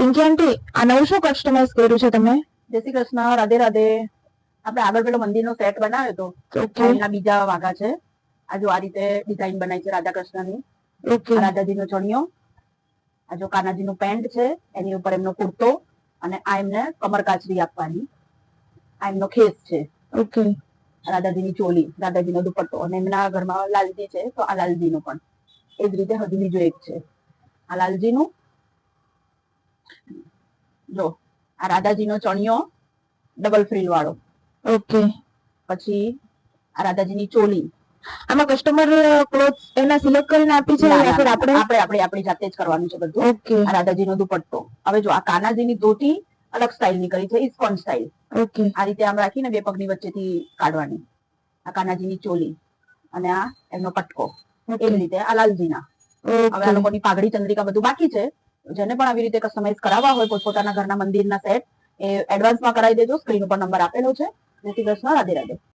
પિંકી આંટી, આ નવું શું કસ્ટમાઇઝ કર્યું છે તમે? જય શ્રી કૃષ્ણ, રાધે રાધે. આપણે આગળ પેલો મંદિરનો સેટ બનાવ્યો હતો, એના બીજા વાઘા છે. આ જો આ રીતે ડિઝાઇન બનાવી છે રાધા કૃષ્ણની. રાધાજીનો ચણિયો, આ જો કાનાજીનું પેન્ટ છે, એની ઉપર એમનો કુર્તો, અને આ એમને કમર કાચરી આપવાની, આ એમનો ખેસ છે. રાધાજીની ચોલી, રાધાજીનો દુપટ્ટો, અને એમના ઘરમાં લાલજી છે તો આ લાલજીનો પણ. એ જ રીતે હજુ બીજો એક છે, આ લાલજીનું. જો આ રાધાજીનો ચણિયો ડબલ ફ્રીલ વાળો. પછી આ રાધાજીની ચોલી. આમાં કસ્ટમર ક્લોથ્સ એના સિલેક્ટ કરીને આપી છે યા ફિર આપણે આપણી જાતે જ કરવાનું છે બધું. આ રાધાજીનો દુપટ્ટો. હવે જો આ કાનાજીની ધોતી અલગ સ્ટાઇલ ની કરી છે, ઇસ્કોન સ્ટાઇલ. આ રીતે આમ રાખીને બે પગની વચ્ચેથી કાઢવાની. આ કાનાજીની ચોલી અને આ એમનો કટકો. એવી રીતે આ લાલજીના. હવે આ લોકોની પાઘડી ચંદ્રિકા બધું બાકી છે. જેને પણ આવી રીતે કસ્ટમાઇઝ કરાવવા હોય પોતપોતાના ઘરના મંદિરના સેટ, એ એડવાન્સમાં કરાવી દેજો. સ્ક્રીન ઉપર નંબર આપેલો છે. જય શ્રી કૃષ્ણ, રાધે રાધે.